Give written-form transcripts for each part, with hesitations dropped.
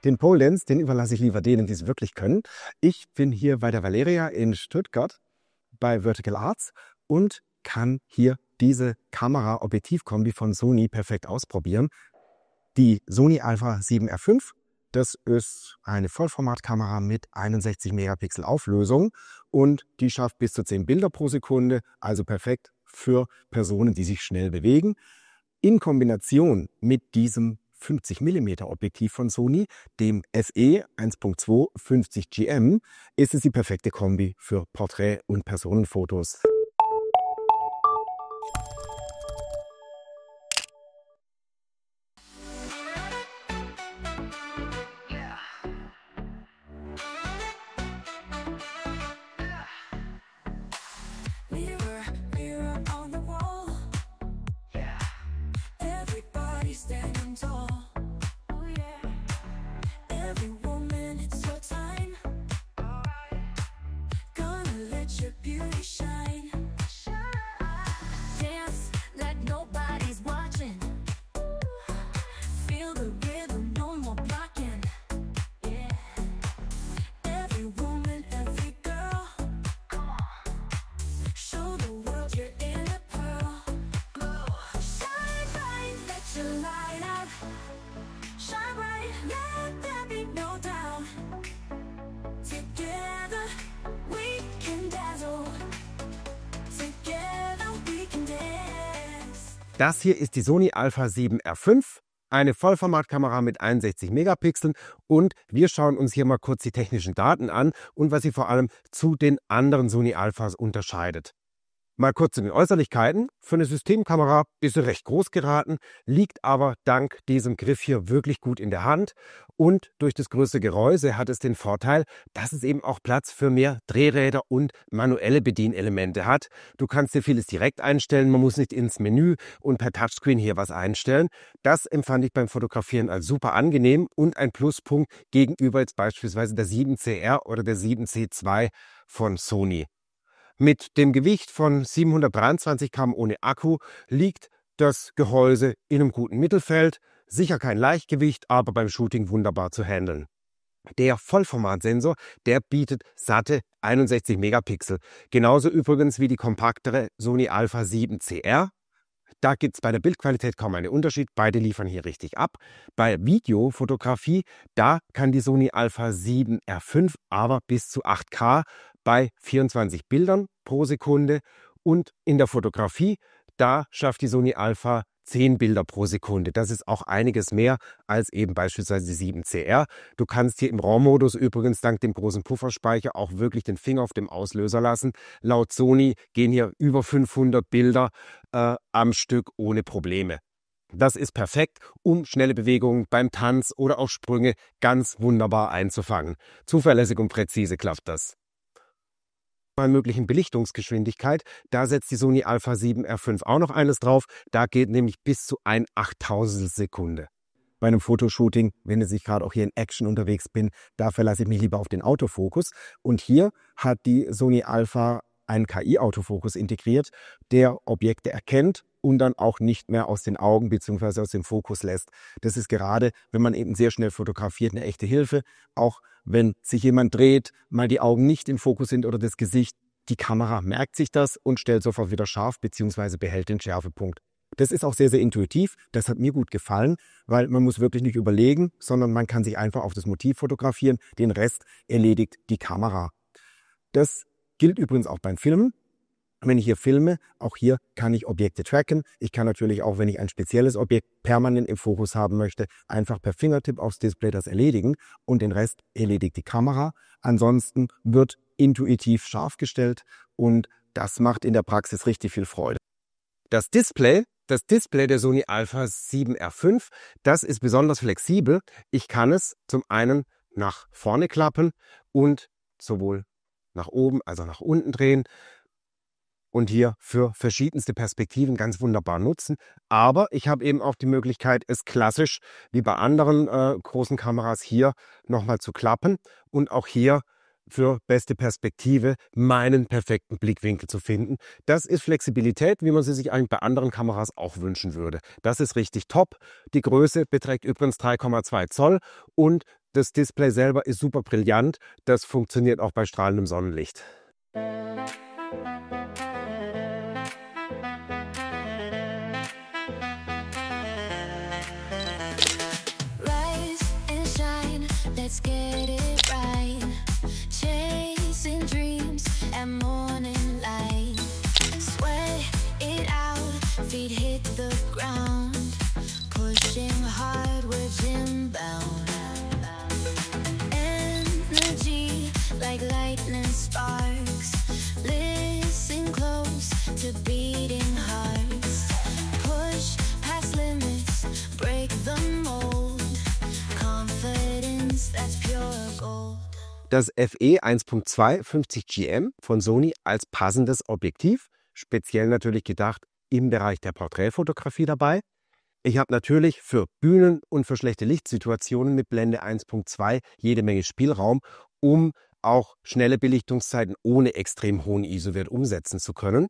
Den Pole Dance, den überlasse ich lieber denen, die es wirklich können. Ich bin hier bei der Valeria in Stuttgart bei Vertical Arts und kann hier diese Kamera-Objektiv-Kombi von Sony perfekt ausprobieren. Die Sony Alpha 7R5, das ist eine Vollformatkamera mit 61 Megapixel Auflösung und die schafft bis zu 10 Bilder pro Sekunde, also perfekt für Personen, die sich schnell bewegen. In Kombination mit diesem 50 mm Objektiv von Sony, dem FE 1.2 50GM, ist es die perfekte Kombi für Porträt- und Personenfotos. Das hier ist die Sony Alpha 7R5, eine Vollformatkamera mit 61 Megapixeln und wir schauen uns hier mal kurz die technischen Daten an und was sie vor allem zu den anderen Sony Alphas unterscheidet. Mal kurz zu den Äußerlichkeiten. Für eine Systemkamera ist sie recht groß geraten, liegt aber dank diesem Griff hier wirklich gut in der Hand. Und durch das größere Gehäuse hat es den Vorteil, dass es eben auch Platz für mehr Drehräder und manuelle Bedienelemente hat. Du kannst dir vieles direkt einstellen, man muss nicht ins Menü und per Touchscreen hier was einstellen. Das empfand ich beim Fotografieren als super angenehm und ein Pluspunkt gegenüber jetzt beispielsweise der 7CR oder der 7C2 von Sony. Mit dem Gewicht von 723 Gramm ohne Akku liegt das Gehäuse in einem guten Mittelfeld. Sicher kein Leichtgewicht, aber beim Shooting wunderbar zu handeln. Der Vollformatsensor, der bietet satte 61 Megapixel. Genauso übrigens wie die kompaktere Sony Alpha 7CR. Da gibt es bei der Bildqualität kaum einen Unterschied. Beide liefern hier richtig ab. Bei Videofotografie, da kann die Sony Alpha 7R5 aber bis zu 8K bei 24 Bildern pro Sekunde. Und in der Fotografie, da schafft die Sony Alpha 10 Bilder pro Sekunde. Das ist auch einiges mehr als eben beispielsweise die 7CR. Du kannst hier im RAW-Modus übrigens dank dem großen Pufferspeicher auch wirklich den Finger auf dem Auslöser lassen. Laut Sony gehen hier über 500 Bilder am Stück ohne Probleme. Das ist perfekt, um schnelle Bewegungen beim Tanz oder auch Sprünge ganz wunderbar einzufangen. Zuverlässig und präzise klappt das. Bei möglichen Belichtungsgeschwindigkeit, da setzt die Sony Alpha 7R5 auch noch eines drauf. Da geht nämlich bis zu 1/8000 Sekunde. Bei einem Fotoshooting, wenn ich gerade auch hier in Action unterwegs bin, da verlasse ich mich lieber auf den Autofokus. Und hier hat die Sony Alpha einen KI-Autofokus integriert, der Objekte erkennt und dann auch nicht mehr aus den Augen bzw. aus dem Fokus lässt. Das ist gerade, wenn man eben sehr schnell fotografiert, eine echte Hilfe. Auch wenn sich jemand dreht, mal die Augen nicht im Fokus sind oder das Gesicht, die Kamera merkt sich das und stellt sofort wieder scharf bzw. behält den Schärfepunkt. Das ist auch sehr, sehr intuitiv. Das hat mir gut gefallen, weil man muss wirklich nicht überlegen, sondern man kann sich einfach auf das Motiv fotografieren. Den Rest erledigt die Kamera. Das gilt übrigens auch beim Filmen. Wenn ich hier filme, auch hier kann ich Objekte tracken. Ich kann natürlich auch, wenn ich ein spezielles Objekt permanent im Fokus haben möchte, einfach per Fingertipp aufs Display das erledigen und den Rest erledigt die Kamera. Ansonsten wird intuitiv scharf gestellt und das macht in der Praxis richtig viel Freude. Das Display der Sony Alpha 7R5, das ist besonders flexibel. Ich kann es zum einen nach vorne klappen und sowohl nach oben als auch nach unten drehen. Und hier für verschiedenste Perspektiven ganz wunderbar nutzen. Aber ich habe eben auch die Möglichkeit, es klassisch wie bei anderen großen Kameras hier nochmal zu klappen und auch hier für beste Perspektive meinen perfekten Blickwinkel zu finden. Das ist Flexibilität, wie man sie sich eigentlich bei anderen Kameras auch wünschen würde. Das ist richtig top. Die Größe beträgt übrigens 3,2 Zoll und Das Display selber ist super brillant. Das funktioniert auch bei strahlendem Sonnenlicht. Let's get it right. Chasing dreams at morning light. Sweat it out, feet hit the ground. Pushing hard, we're gym bound. Energy like lightning sparks. Listen close to beating hearts. Push past limits, break the mold. Das FE 1.2 50GM von Sony als passendes Objektiv, speziell natürlich gedacht im Bereich der Porträtfotografie dabei. Ich habe natürlich für Bühnen und für schlechte Lichtsituationen mit Blende 1.2 jede Menge Spielraum, um auch schnelle Belichtungszeiten ohne extrem hohen ISO-Wert umsetzen zu können.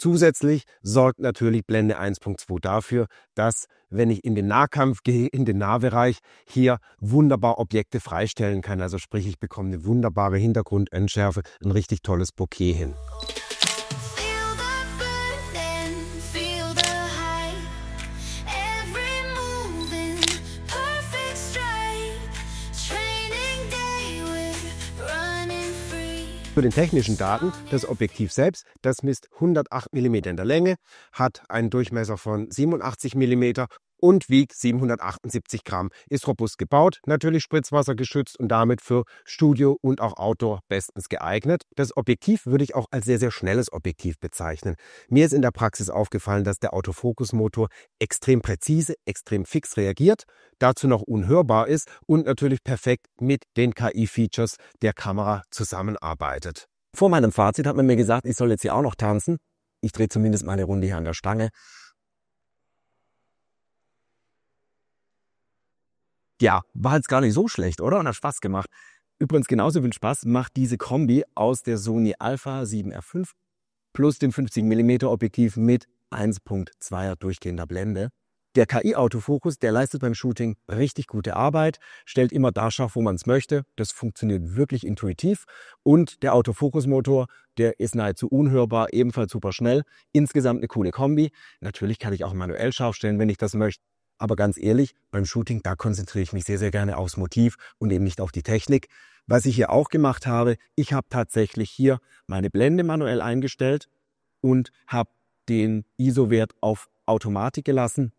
Zusätzlich sorgt natürlich Blende 1.2 dafür, dass, wenn ich in den Nahkampf gehe, in den Nahbereich, hier wunderbar Objekte freistellen kann. Also sprich, ich bekomme eine wunderbare Hintergrundentschärfe, ein richtig tolles Bokeh hin. Für den technischen Daten, das Objektiv selbst, das misst 108 mm in der Länge, hat einen Durchmesser von 87 mm und wiegt 778 Gramm. Ist robust gebaut, natürlich spritzwassergeschützt und damit für Studio und auch Outdoor bestens geeignet. Das Objektiv würde ich auch als sehr, sehr schnelles Objektiv bezeichnen. Mir ist in der Praxis aufgefallen, dass der Autofokusmotor extrem präzise, extrem fix reagiert, dazu noch unhörbar ist und natürlich perfekt mit den KI-Features der Kamera zusammenarbeitet. Vor meinem Fazit hat man mir gesagt, ich soll jetzt hier auch noch tanzen. Ich drehe zumindest mal eine Runde hier an der Stange. Ja, war jetzt gar nicht so schlecht, oder? Und hat Spaß gemacht. Übrigens genauso viel Spaß macht diese Kombi aus der Sony Alpha 7R5 plus dem 50 mm Objektiv mit 1.2er durchgehender Blende. Der KI-Autofokus, der leistet beim Shooting richtig gute Arbeit, stellt immer da scharf, wo man es möchte. Das funktioniert wirklich intuitiv. Und der Autofokusmotor, der ist nahezu unhörbar, ebenfalls super schnell. Insgesamt eine coole Kombi. Natürlich kann ich auch manuell scharf stellen, wenn ich das möchte. Aber ganz ehrlich, beim Shooting, da konzentriere ich mich sehr, sehr gerne aufs Motiv und eben nicht auf die Technik. Was ich hier auch gemacht habe, ich habe tatsächlich hier meine Blende manuell eingestellt und habe den ISO-Wert auf Automatik gelassen,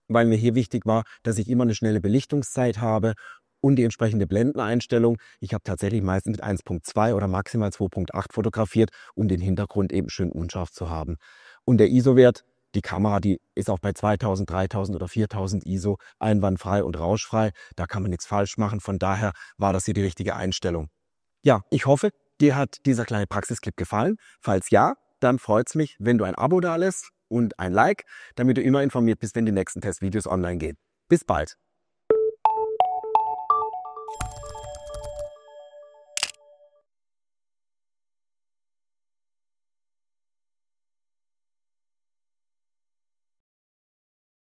weil mir hier wichtig war, dass ich immer eine schnelle Belichtungszeit habe und die entsprechende Blendeneinstellung. Ich habe tatsächlich meistens mit 1.2 oder maximal 2.8 fotografiert, um den Hintergrund eben schön unscharf zu haben. Und der ISO-Wert, die Kamera, die ist auch bei 2000, 3000 oder 4000 ISO einwandfrei und rauschfrei. Da kann man nichts falsch machen. Von daher war das hier die richtige Einstellung. Ja, ich hoffe, dir hat dieser kleine Praxisclip gefallen. Falls ja, dann freut es mich, wenn du ein Abo dalässt und ein Like, damit du immer informiert bist, wenn die nächsten Testvideos online gehen. Bis bald!